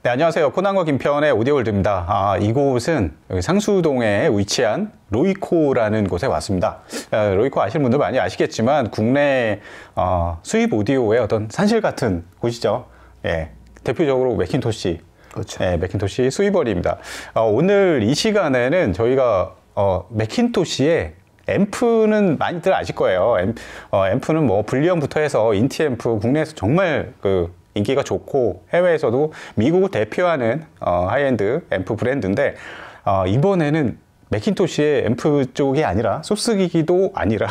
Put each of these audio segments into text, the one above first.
네, 안녕하세요. 코난과 김편의 오디오월드입니다. 이곳은 여기 상수동에 위치한 로이코라는 곳에 왔습니다. 로이코 아시는 분들 많이 아시겠지만 국내 수입 오디오의 어떤 산실 같은 곳이죠. 예, 대표적으로 매킨토시, 그렇죠. 예, 매킨토시 수입원입니다. 오늘 이 시간에는 저희가 매킨토시의 앰프는 많이들 아실 거예요. 앰프는 뭐 불리언부터 해서 인티 앰프, 국내에서 정말 인기가 좋고 해외에서도 미국을 대표하는 하이엔드 앰프 브랜드인데, 이번에는 매킨토시의 앰프 쪽이 아니라 소스기기도 아니라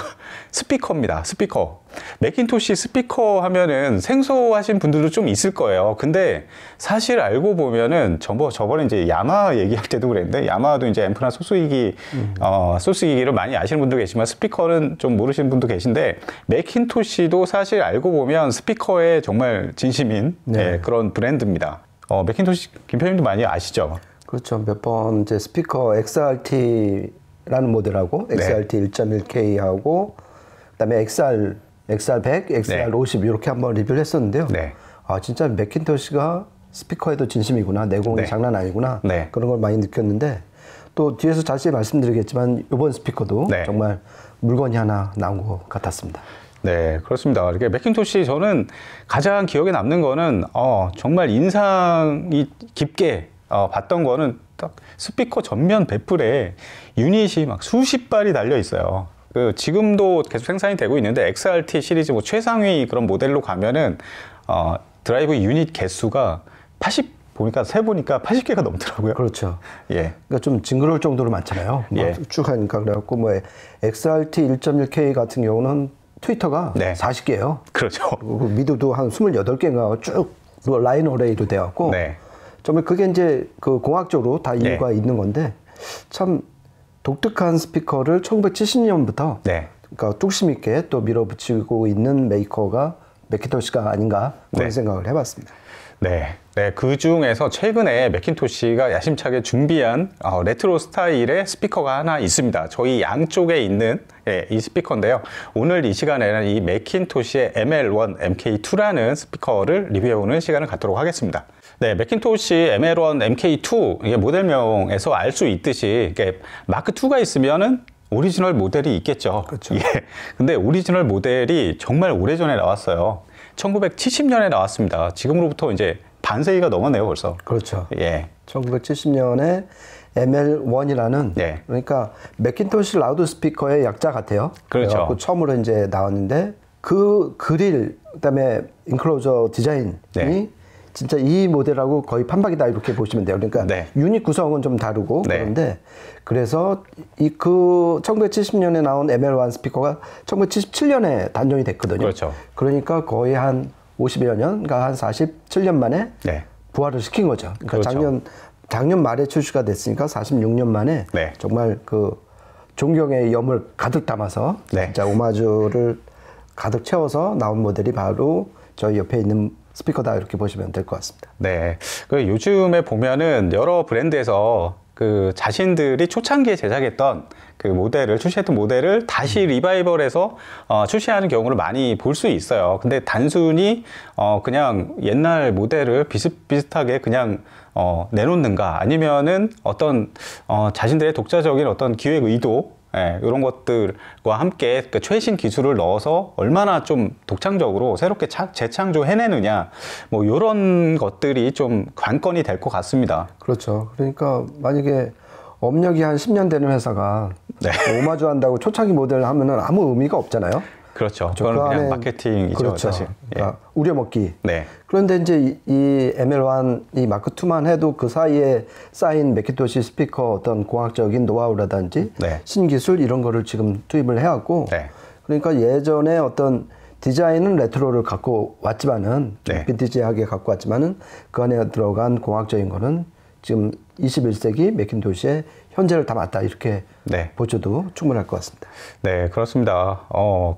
스피커입니다. 스피커. 매킨토시 스피커 하면은 생소하신 분들도 좀 있을 거예요. 근데 사실 알고 보면은 저번에 이제 야마 얘기할 때도 그랬는데, 야마도 이제 앰프나 소스기기 소스기기를 많이 아시는 분도 계시지만 스피커는 좀 모르시는 분도 계신데, 매킨토시도 사실 알고 보면 스피커에 정말 진심인 그런 브랜드입니다. 매킨토시 김편님도 많이 아시죠? 그렇죠. 몇 번 이제 스피커 XRT라는 모델하고 XRT 1.1K하고 그다음에 XR 100, XR 50 이렇게 한번 리뷰를 했었는데요. 진짜 매킨토시가 스피커에도 진심이구나, 내공이 장난 아니구나, 그런 걸 많이 느꼈는데, 또 뒤에서 자세히 말씀드리겠지만 이번 스피커도 정말 물건이 하나 나온 것 같았습니다. 네, 그렇습니다. 이렇게 매킨토시 저는 가장 기억에 남는 거는 정말 인상이 깊게 봤던 거는 딱 스피커 전면 배플에 유닛이 막 수십 발이 달려 있어요. 지금도 계속 생산이 되고 있는데, XRT 시리즈 뭐 최상위 그런 모델로 가면은 드라이브 유닛 개수가 보니까 80개가 넘더라고요. 그렇죠. 예. 그러니까 좀 징그러울 정도로 많잖아요. 쭉 하니까. 그래갖고 뭐 XRT 1.1K 같은 경우는 트위터가 40개예요. 그렇죠. 그리고 미드도 한 28개인가 쭉 라인 어레이로 돼갖고 정말 그게 이제 공학적으로 다 이유가 있는 건데, 참 독특한 스피커를 1970년부터 그러니까 뚝심 있게 또 밀어붙이고 있는 메이커가 매킨토시가 아닌가 그런 생각을 해봤습니다. 그 중에서 최근에 매킨토시가 야심차게 준비한 레트로 스타일의 스피커가 하나 있습니다. 저희 양쪽에 있는 이 스피커인데요. 오늘 이 시간에는 이 매킨토시의 ML1 MK2라는 스피커를 리뷰해보는 시간을 갖도록 하겠습니다. 매킨토시 ML1 MK2, 이게 모델명에서 알 수 있듯이 이게 마크2가 있으면은 오리지널 모델이 있겠죠. 그렇죠. 근데 오리지널 모델이 정말 오래전에 나왔어요. 1970년에 나왔습니다. 지금으로부터 이제 반세기가 넘었네요, 벌써. 그렇죠. 1970년에 ML1이라는 그러니까 매킨토시 라우드 스피커의 약자 같아요. 그렇죠. 처음으로 이제 나왔는데, 그 그릴, 그다음에 인클로저 디자인이 진짜 이 모델하고 거의 판박이다 이렇게 보시면 돼요. 그러니까 유닛 구성은 좀 다르고 그런데, 그래서 1970년에 나온 ML1 스피커가 1977년에 단종이 됐거든요. 그렇죠. 그러니까 거의 한 50여 년, 그러니까 한 47년 만에 부활을 시킨 거죠. 그러니까 작년 말에 출시가 됐으니까 46년 만에 정말 존경의 염을 가득 담아서 진짜 오마주를 가득 채워서 나온 모델이 바로 저희 옆에 있는 스피커다 이렇게 보시면 될 것 같습니다. 요즘에 보면은 여러 브랜드에서 자신들이 초창기에 제작했던 출시했던 모델을 다시 리바이벌해서 출시하는 경우를 많이 볼 수 있어요. 근데 단순히 그냥 옛날 모델을 비슷비슷하게 그냥 내놓는가, 아니면은 어떤 자신들의 독자적인 어떤 기획 의도, 이런 것들과 함께 최신 기술을 넣어서 얼마나 좀 독창적으로 새롭게 재창조해내느냐, 뭐 이런 것들이 좀 관건이 될 것 같습니다. 그렇죠. 그러니까 만약에 업력이 한 10년 되는 회사가 오마주 한다고 초창기 모델을 하면은 아무 의미가 없잖아요. 그렇죠. 그건 그냥 마케팅이죠, 사실. 그러니까 우려먹기. 그런데 이제 이 ML1, 이 마크2만 해도 그 사이에 쌓인 매킨토시 스피커 어떤 공학적인 노하우라든지 신기술 이런 거를 지금 투입을 해왔고, 그러니까 예전에 어떤 디자인은 레트로를 갖고 왔지만은 빈티지하게 갖고 왔지만은 그 안에 들어간 공학적인 거는 지금 21세기 매킨토시의 현재를 담았다 이렇게 보셔도 충분할 것 같습니다. 그렇습니다.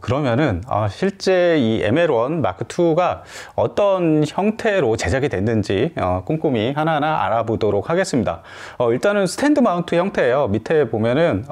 그러면은 실제 이 ML1 마크2가 어떤 형태로 제작이 됐는지 꼼꼼히 하나하나 알아보도록 하겠습니다. 일단은 스탠드 마운트 형태예요. 밑에 보면은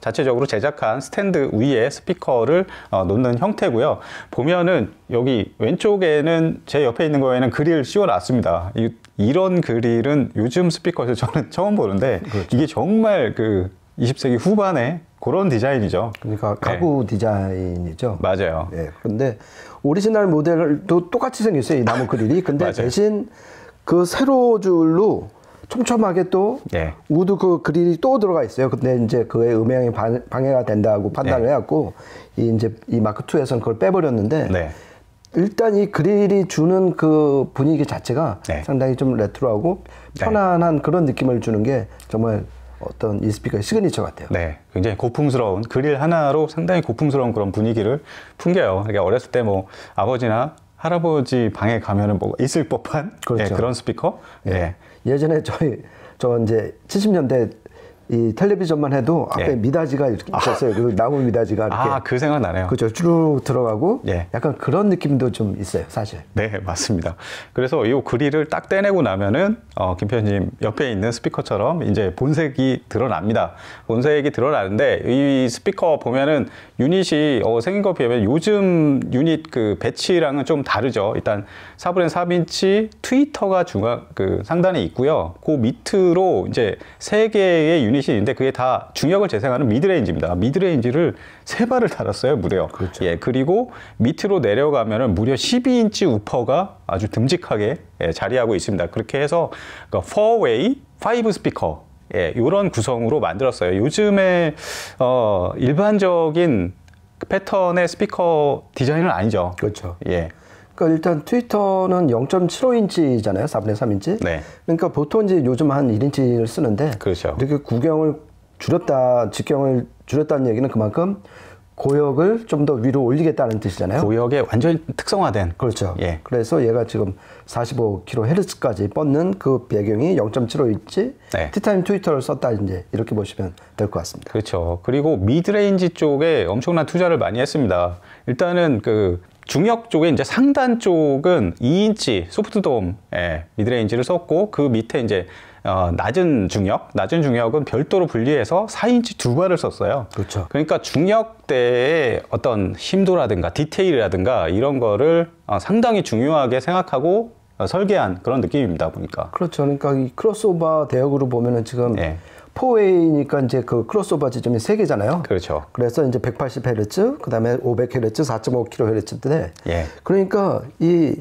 자체적으로 제작한 스탠드 위에 스피커를 놓는 형태고요. 보면은 여기 왼쪽에는 제 옆에 있는 거에는 그릴 씌워 놨습니다. 이런 그릴은 요즘 스피커에서 저는 처음 보는데 그렇죠. 이게 정말 그 20세기 후반에 그런 디자인이죠. 그러니까 가구 디자인이죠. 맞아요. 네. 그런데 오리지널 모델도 똑같이 생겼어요. 이 나무 그릴이. 근데 대신 그 세로줄로 촘촘하게 또 우드 그 그릴이 또 들어가 있어요. 근데 이제 그의 음향이 방해가 된다고 판단을 해갖고 이 마크 2에서는 그걸 빼버렸는데 일단 이 그릴이 주는 그 분위기 자체가 상당히 좀 레트로하고 편안한 그런 느낌을 주는 게 정말 어떤 이 스피커의 시그니처 같아요. 네, 굉장히 고풍스러운 그릴 하나로 상당히 고풍스러운 그런 분위기를 풍겨요. 그러니까 어렸을 때 뭐 아버지나 할아버지 방에 가면은 뭐 있을 법한 그렇죠. 그런 스피커. 예전에 저 이제 70년대 이 텔레비전만 해도 앞에 미닫이가 이렇게 있었어요. 그 나무 미닫이가 이렇게. 그 생각 나네요. 그렇죠. 쭉 들어가고 약간 그런 느낌도 좀 있어요, 사실. 네, 맞습니다. 그래서 이 그릴을 딱 떼내고 나면은 김 편집님 옆에 있는 스피커처럼 이제 본색이 드러납니다. 본색이 드러나는데 이 스피커 보면은 유닛이 생긴 거 비하면 요즘 유닛 그 배치랑은 좀 다르죠. 일단 4분의 3인치 트위터가 상단에 있고요. 그 밑으로 이제 3개의 유닛이 있는데 그게 다 중역을 재생하는 미드레인지입니다. 미드레인지를 3발을 달았어요, 무려. 그렇죠. 그리고 밑으로 내려가면은 무려 12인치 우퍼가 아주 듬직하게 자리하고 있습니다. 그렇게 해서 4웨이 5 스피커 이런 구성으로 만들었어요. 요즘에 일반적인 패턴의 스피커 디자인은 아니죠. 그렇죠. 그러니까 일단 트위터는 0.75인치잖아요. 4분의 3인치. 그러니까 보통 이제 요즘 한 1인치를 쓰는데 그렇죠. 이렇게 직경을 줄였다는 얘기는 그만큼 고역을 좀 더 위로 올리겠다는 뜻이잖아요. 고역에 완전히 특성화된. 그렇죠. 그래서 얘가 지금 45kHz까지 뻗는 그 배경이 0.75인치 티타늄 트위터를 썼다 이제 이렇게 보시면 될 것 같습니다. 그렇죠. 그리고 미드레인지 쪽에 엄청난 투자를 많이 했습니다. 일단은 그 중역 쪽에 이제 상단 쪽은 2인치 소프트돔 미드레인지를 썼고 그 밑에 이제 낮은 중역은 별도로 분리해서 4인치 2발을 썼어요. 그렇죠. 그러니까 중역대의 어떤 힘도라든가 디테일이라든가 이런 거를 상당히 중요하게 생각하고 설계한 그런 느낌입니다, 보니까. 그렇죠. 그러니까 이 크로스오버 대역으로 보면은 지금 4웨이니까 이제 그 크로스오버 지점이 3개잖아요. 그렇죠. 그래서 이제 180Hz, 그 다음에 500Hz, 4.5kHz인데, 그러니까 이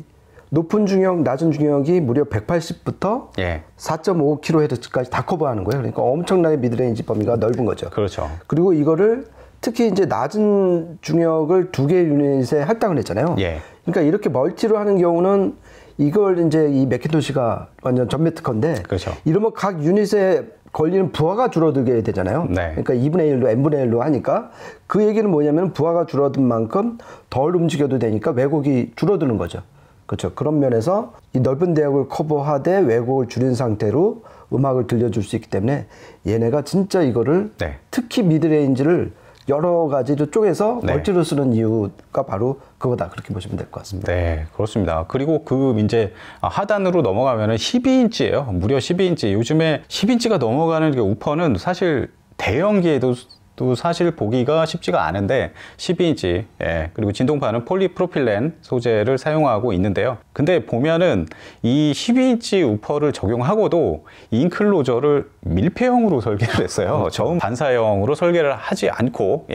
높은 중역, 낮은 중역이 무려 180부터 4.5kHz까지 다 커버하는 거예요. 그러니까 엄청나게 미드레인지 범위가 넓은 거죠. 그렇죠. 그리고 이거를 특히 이제 낮은 중역을 2개 유닛에 할당을 했잖아요. 그러니까 이렇게 멀티로 하는 경우는 이걸 이제 이 맥킨토시가 완전 전매 특허인데, 이러면 각 유닛에 걸리는 부하가 줄어들게 되잖아요. 그러니까 2분의 1로 n분의 1로 하니까 그 얘기는 뭐냐면 부하가 줄어든 만큼 덜 움직여도 되니까 왜곡이 줄어드는 거죠. 그렇죠. 그런 면에서 이 넓은 대역을 커버하되 왜곡을 줄인 상태로 음악을 들려줄 수 있기 때문에 얘네가 진짜 이거를 특히 미드레인지를 여러 가지로 쪼개서 멀티로 쓰는 이유가 바로 그거다. 그렇게 보시면 될 것 같습니다. 네, 그렇습니다. 그리고 그 이제 하단으로 넘어가면은 12인치예요. 무려 12인치. 요즘에 10인치가 넘어가는 게 우퍼는 사실 대형기에도 또 사실 보기가 쉽지가 않은데 12인치 그리고 진동판은 폴리프로필렌 소재를 사용하고 있는데요. 근데 보면은 이 12인치 우퍼를 적용하고도 인클로저를 밀폐형으로 설계를 했어요. 저음 반사형으로 설계를 하지 않고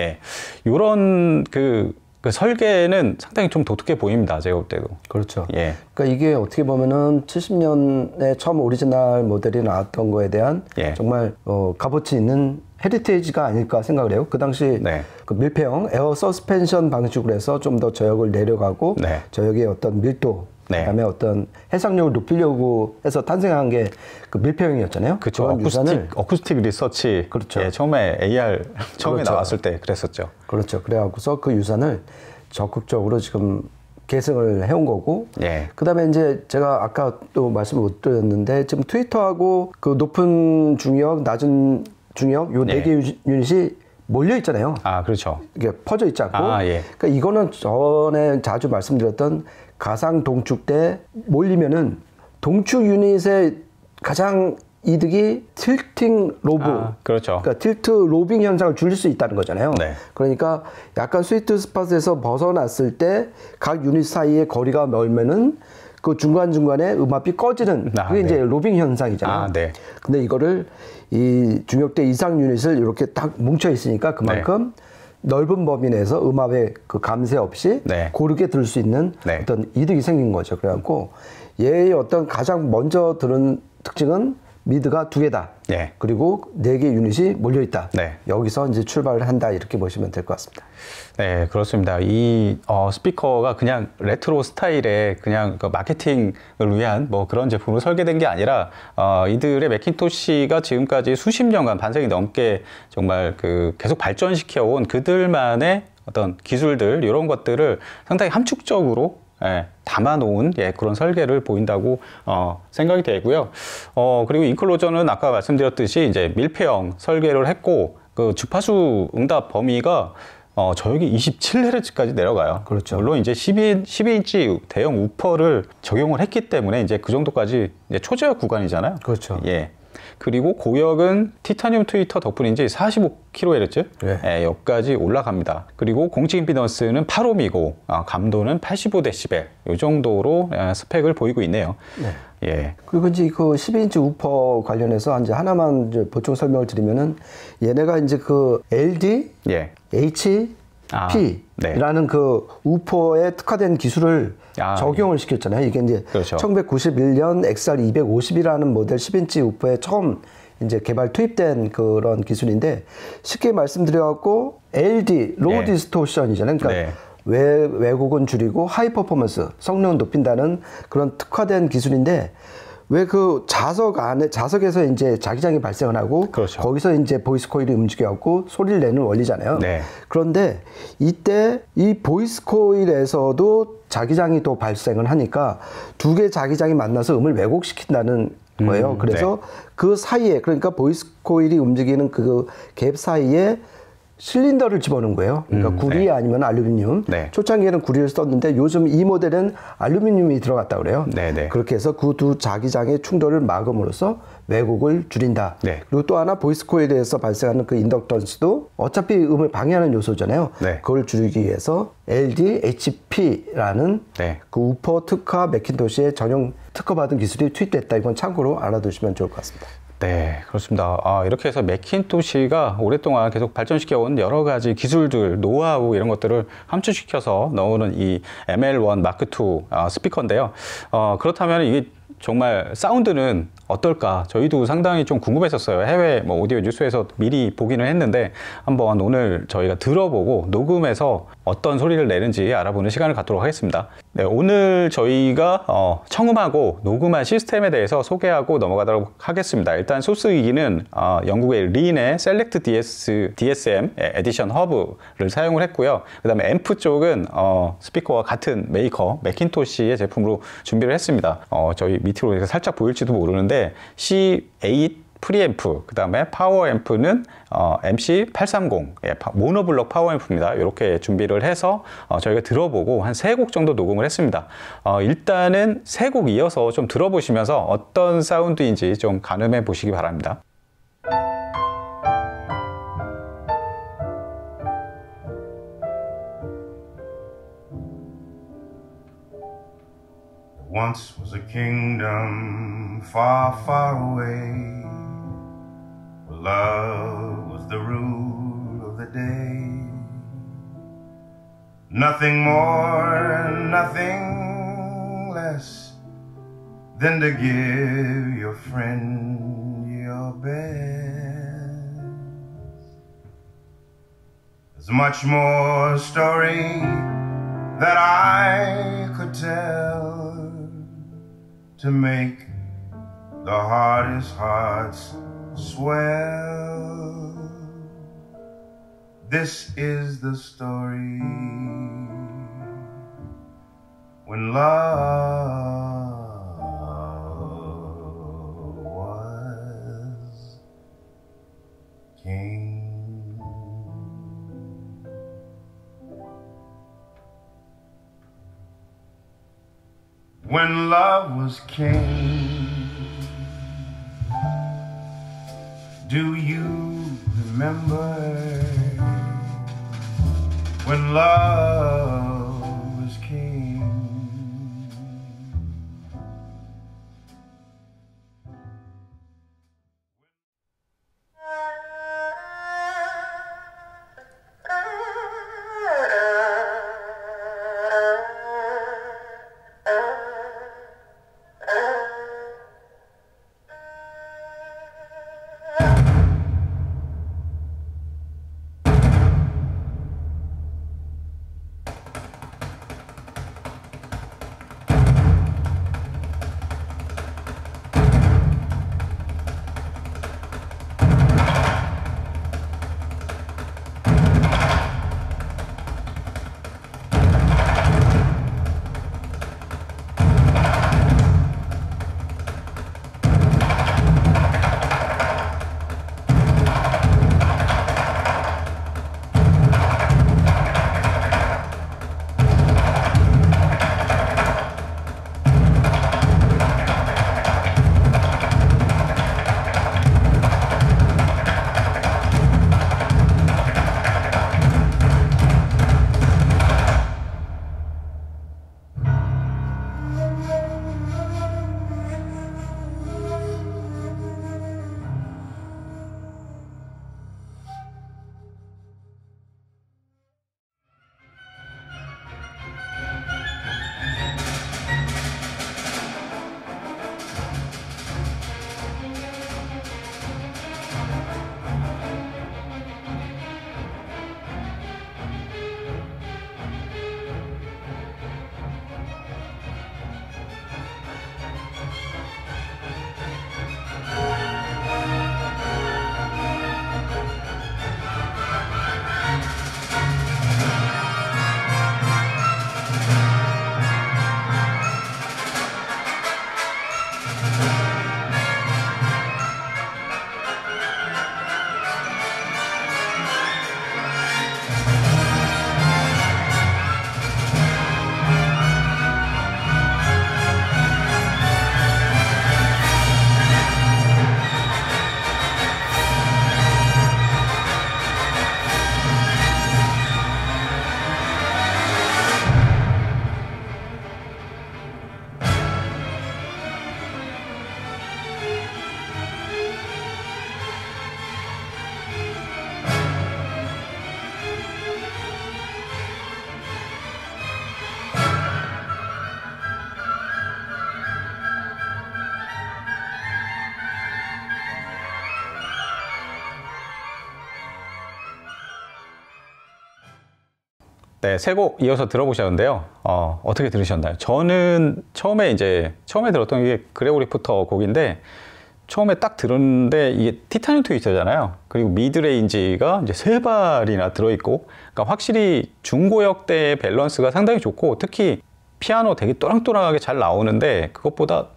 요런 그 설계는 상당히 좀 독특해 보입니다. 제가 볼 때도. 그렇죠. 그러니까 이게 어떻게 보면은 70년에 처음 오리지널 모델이 나왔던 거에 대한 정말 값어치 있는 헤리테이지가 아닐까 생각을 해요. 그 당시 그 밀폐형 에어 서스펜션 방식으로 해서 좀 더 저역을 내려가고 저역의 어떤 밀도 그다음에 어떤 해상력을 높이려고 해서 탄생한 게 그 밀폐형이었잖아요. 그렇죠. 어쿠스틱 리서치. 그렇죠. 처음에 AR 처음에 나왔을 때 그랬었죠. 그렇죠. 그래갖고서 그 유산을 적극적으로 지금 계승을 해온 거고, 그다음에 이제 제가 아까 또 말씀을 못 드렸는데 지금 트위터하고 그 높은 중역, 낮은 중역 요 4개 유닛이 몰려 있잖아요. 그렇죠. 이게 퍼져 있지 않고. 그러니까 이거는 전에 자주 말씀드렸던 가상 동축 때 몰리면은 동축 유닛의 가장 이득이 틸팅 로브. 그렇죠. 그러니까 틸트 로빙 현상을 줄일 수 있다는 거잖아요. 그러니까 약간 스위트 스팟에서 벗어났을 때 각 유닛 사이의 거리가 멀면은 그 중간중간에 음압이 꺼지는 그게 이제 로빙 현상이잖아요. 네. 근데 이거를 이 중력대 이상 유닛을 이렇게 딱 뭉쳐 있으니까 그만큼 넓은 범위 내에서 음압의 그 감쇄 없이 고르게 들을 수 있는 어떤 이득이 생긴 거죠. 그래갖고 얘의 어떤 가장 먼저 들은 특징은 미드가 2개다. 그리고 4개 유닛이 몰려있다. 여기서 이제 출발을 한다. 이렇게 보시면 될 것 같습니다. 네, 그렇습니다. 이 스피커가 그냥 레트로 스타일의 그냥 그 마케팅을 위한 뭐 그런 제품으로 설계된 게 아니라 이들의 매킨토시가 지금까지 수십 년간 반세기 넘게 정말 그 계속 발전시켜온 그들만의 어떤 기술들 이런 것들을 상당히 함축적으로 담아놓은 그런 설계를 보인다고 생각이 되고요. 그리고 인클로저는 아까 말씀드렸듯이 이제 밀폐형 설계를 했고 그 주파수 응답 범위가 저역이 27Hz까지 내려가요. 그렇죠. 물론 이제 12인치 대형 우퍼를 적용을 했기 때문에 이제 그 정도까지 이제 초저역 구간이잖아요. 그렇죠. 그리고 고역은 티타늄 트위터 덕분인지 45kHz 여기까지 올라갑니다. 그리고 공식 임피던스는 8ohm이고 감도는 85dB 이 정도로 스펙을 보이고 있네요. 그리고 이제 그 12인치 우퍼 관련해서 이제 하나만 이제 보충 설명을 드리면은 얘네가 이제 그 LD, HP라는 그 우퍼에 특화된 기술을 적용을 시켰잖아요. 이게 이제 1991년 XR250이라는 모델 10인치 우퍼에 처음 이제 개발 투입된 그런 기술인데 쉽게 말씀드려갖고 LD, 로우 디스토션이잖아요. 그러니까 왜곡은 줄이고 하이 퍼포먼스, 성능을 높인다는 그런 특화된 기술인데 왜 그 자석에서 이제 자기장이 발생을 하고 거기서 이제 보이스 코일이 움직여갖고 소리를 내는 원리잖아요. 그런데 이때 이 보이스 코일에서도 자기장이 또 발생을 하니까 2개 자기장이 만나서 음을 왜곡시킨다는 거예요. 그래서 그 사이에 그러니까 보이스 코일이 움직이는 그 갭 사이에 실린더를 집어넣은 거예요. 그러니까 구리 아니면 알루미늄. 초창기에는 구리를 썼는데 요즘 이 모델은 알루미늄이 들어갔다 그래요. 그렇게 해서 그 두 자기장의 충돌을 막음으로써 왜곡을 줄인다. 그리고 또 하나 보이스 코일에서 발생하는 그 인덕턴스도 어차피 음을 방해하는 요소잖아요. 그걸 줄이기 위해서 LDHP라는 그 우퍼 특화 매킨토시의 전용 특허받은 기술이 투입됐다. 이건 참고로 알아두시면 좋을 것 같습니다. 네, 그렇습니다. 이렇게 해서 매킨토시가 오랫동안 계속 발전시켜온 여러 가지 기술들, 노하우 이런 것들을 함축시켜서 넣는 이 ML1 마크2 스피커인데요. 그렇다면 이게 정말 사운드는 어떨까? 저희도 상당히 좀 궁금했었어요. 해외 뭐 오디오 뉴스에서 미리 보기는 했는데 한번 오늘 저희가 들어보고 녹음해서 어떤 소리를 내는지 알아보는 시간을 갖도록 하겠습니다. 네, 오늘 저희가 청음하고 녹음한 시스템에 대해서 소개하고 넘어가도록 하겠습니다. 일단 소스 기기는 영국의 린의 셀렉트 DSM 에디션 허브를 사용을 했고요. 그 다음에 앰프 쪽은 스피커와 같은 메이커 매킨토시의 제품으로 준비를 했습니다. 저희 밑으로 살짝 보일지도 모르는데 C8 프리앰프, 그 다음에 파워앰프는 MC830 모노블럭 파워앰프입니다. 이렇게 준비를 해서 저희가 들어보고 한 3곡 정도 녹음을 했습니다. 일단은 3곡 이어서 좀 들어보시면서 어떤 사운드인지 좀 가늠해 보시기 바랍니다. Once was a kingdom far, far away, where love was the rule of the day. Nothing more, nothing less than to give your friend your best. There's much more story that I could tell to make the hardest hearts swell. This is the story when love was king. When love was king, do you remember? When love was king, 네, 세 곡 이어서 들어보셨는데요. 어떻게 들으셨나요? 저는 처음에 들었던 게 그레고리 포터 곡인데, 처음에 딱 들었는데 이게 티타늄 트위스터잖아요. 그리고 미드레인지가 이제 3발이나 들어있고, 그러니까 확실히 중고역대의 밸런스가 상당히 좋고, 특히 피아노 되게 또랑또랑하게 잘 나오는데, 그것보다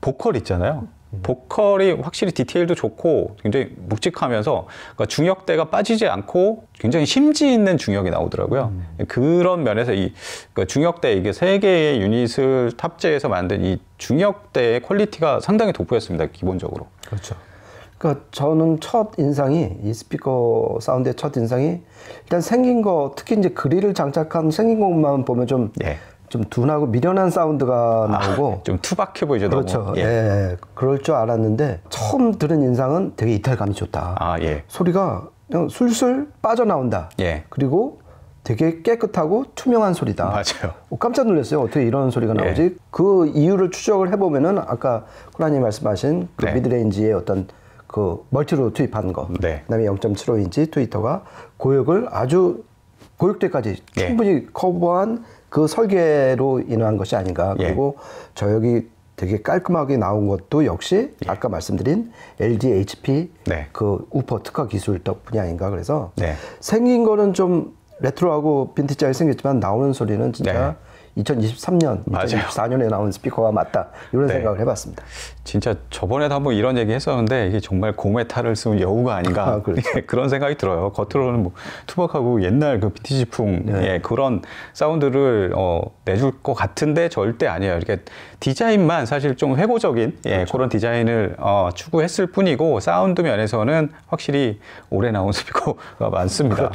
보컬 있잖아요. 보컬이 확실히 디테일도 좋고 굉장히 묵직하면서, 그러니까 중역대가 빠지지 않고 굉장히 심지 있는 중역이 나오더라고요. 그런 면에서 그러니까 중역대 이게 3개의 유닛을 탑재해서 만든 이 중역대의 퀄리티가 상당히 돋보였습니다. 기본적으로. 그렇죠. 그러니까 저는 첫 인상이, 이 스피커 사운드의 첫 인상이 일단 생긴 거, 특히 이제 그릴을 장착한 생긴 것만 보면 좀 둔하고 미련한 사운드가 나오고 좀 투박해 보이죠. 그렇죠. 너무. 예, 그럴 줄 알았는데 처음 들은 인상은 되게 이탈감이 좋다. 소리가 그냥 술술 빠져나온다. 그리고 되게 깨끗하고 투명한 소리다. 맞아요. 깜짝 놀랐어요. 어떻게 이런 소리가 나오지? 그 이유를 추적을 해보면은 아까 코라님 말씀하신 그 미드레인지의 어떤 그 멀티로 투입한 거, 그다음에 0.75인치 트위터가 고역을 아주 고역대까지 충분히 커버한 그 설계로 인한 것이 아닌가. 그리고 저역이 되게 깔끔하게 나온 것도 역시 아까 말씀드린 LG HP 그 우퍼 특화 기술 덕분이 아닌가. 그래서 생긴 거는 좀 레트로하고 빈티지하게 생겼지만 나오는 소리는 진짜 2023년, 2024년에 나온 스피커가 맞다. 이런 생각을 해봤습니다. 진짜 저번에도 한번 이런 얘기 했었는데 이게 정말 고메탈을 쓰는 여우가 아닌가. 그런 생각이 들어요. 겉으로는 뭐 투박하고 옛날 그 빈티지풍의 그런 사운드를 내줄 것 같은데 절대 아니에요. 이렇게 디자인만 사실 좀 회고적인 그런 디자인을 추구했을 뿐이고, 사운드 면에서는 확실히 오래 나온 스피커가 많습니다.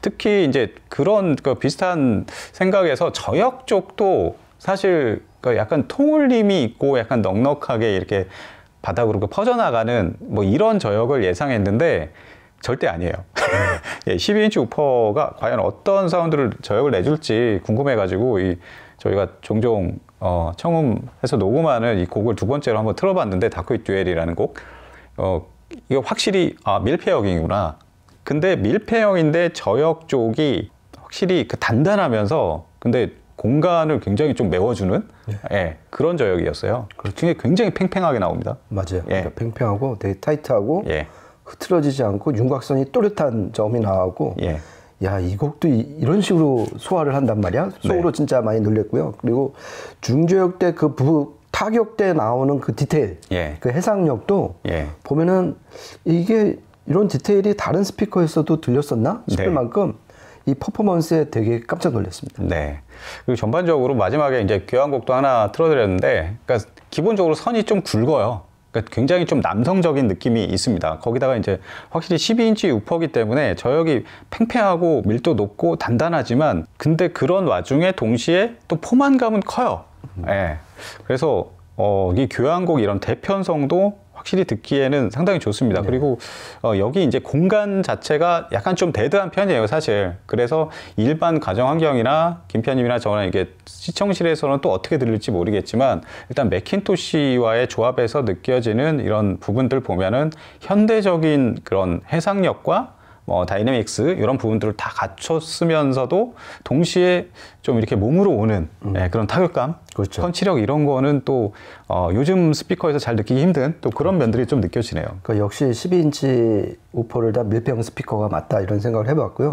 특히 이제 그런 그 비슷한 생각에서 저역 쪽도 사실 약간 통울림이 있고 약간 넉넉하게 이렇게 바닥으로 퍼져나가는 뭐 이런 저역을 예상했는데 절대 아니에요. 12인치 우퍼가 과연 어떤 사운드를 저역을 내줄지 궁금해가지고 저희가 종종 청음해서 녹음하는 이 곡을 두 번째로 한번 틀어봤는데, 다크윗 듀엘이라는 곡. 이거 확실히 밀폐형이구나. 근데 밀폐형인데 저역 쪽이 확실히 그 단단하면서 근데 공간을 굉장히 좀 메워주는 그런 저역이었어요. 굉장히 팽팽하게 나옵니다. 맞아요. 그러니까 팽팽하고 되게 타이트하고 흐트러지지 않고 윤곽선이 또렷한 점이 나오고 야, 이 곡도 이런 식으로 소화를 한단 말이야. 소으로 진짜 많이 놀랬고요. 그리고 중저역 때 그 타격 때 나오는 그 디테일, 그 해상력도 보면은 이게 이런 디테일이 다른 스피커에서도 들렸었나 싶을 만큼 이 퍼포먼스에 되게 깜짝 놀랐습니다. 그리고 전반적으로 마지막에 이제 교향곡도 하나 틀어드렸는데, 그러니까 기본적으로 선이 좀 굵어요. 그러니까 굉장히 좀 남성적인 느낌이 있습니다. 거기다가 이제 확실히 12인치 우퍼기 때문에 저역이 팽팽하고 밀도 높고 단단하지만, 근데 그런 와중에 동시에 또 포만감은 커요. 그래서 이 교향곡 이런 대편성도 확실히 듣기에는 상당히 좋습니다. 그리고 여기 이제 공간 자체가 약간 좀 데드한 편이에요, 사실. 그래서 일반 가정 환경이나 김편님이나 저는 이게 시청실에서는 또 어떻게 들릴지 모르겠지만, 일단 맥킨토시와의 조합에서 느껴지는 이런 부분들 보면은 현대적인 그런 해상력과 다이내믹스 이런 부분들을 다 갖췄으면서도 동시에 좀 이렇게 몸으로 오는 그런 타격감, 펀치력 이런 거는 또 요즘 스피커에서 잘 느끼기 힘든 또 그런 면들이 좀 느껴지네요. 그러니까 역시 12인치 우퍼를 다 밀폐형 스피커가 맞다 이런 생각을 해봤고요.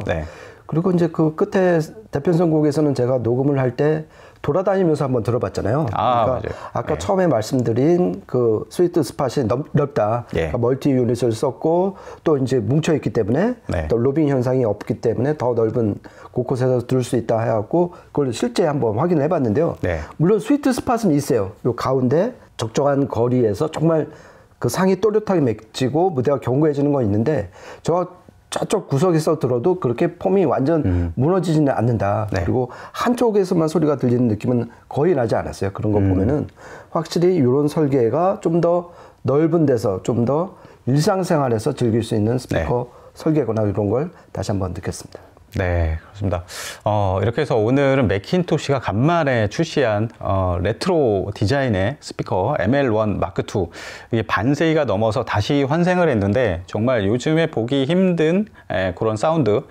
그리고 이제 그 끝에 대편성 곡에서는 제가 녹음을 할 때 돌아다니면서 한번 들어봤잖아요. 그러니까 아까 처음에 말씀드린 그 스위트 스팟이 넓다. 그러니까 멀티 유닛을 썼고 또 이제 뭉쳐있기 때문에 또 로빙 현상이 없기 때문에 더 넓은 곳곳에서 들을 수 있다 해갖고 그걸 실제 한번 확인을 해봤는데요. 물론 스위트 스팟은 있어요. 요 가운데 적정한 거리에서 정말 그 상이 또렷하게 맺히고 무대가 견고해지는 건 있는데 저쪽 구석에서 들어도 그렇게 폼이 완전 무너지지는 않는다. 그리고 한쪽에서만 소리가 들리는 느낌은 거의 나지 않았어요. 그런 거 보면은 확실히 이런 설계가 좀 더 넓은 데서 좀 더 일상생활에서 즐길 수 있는 스피커 설계거나 이런 걸 다시 한번 느꼈습니다. 네, 그렇습니다. 이렇게 해서 오늘은 매킨토시가 간만에 출시한 레트로 디자인의 스피커 ML1 마크2 이게 반세기가 넘어서 다시 환생을 했는데 정말 요즘에 보기 힘든 그런 사운드,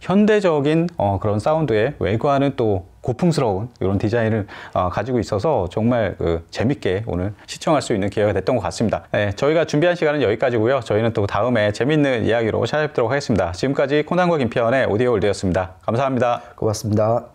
현대적인 그런 사운드의 외관은 또 고풍스러운 이런 디자인을 가지고 있어서 정말 재밌게 오늘 시청할 수 있는 기회가 됐던 것 같습니다. 네, 저희가 준비한 시간은 여기까지고요. 저희는 또 다음에 재밌는 이야기로 찾아뵙도록 하겠습니다. 지금까지 코난과 김태현의 오디오 월드였습니다. 감사합니다. 고맙습니다.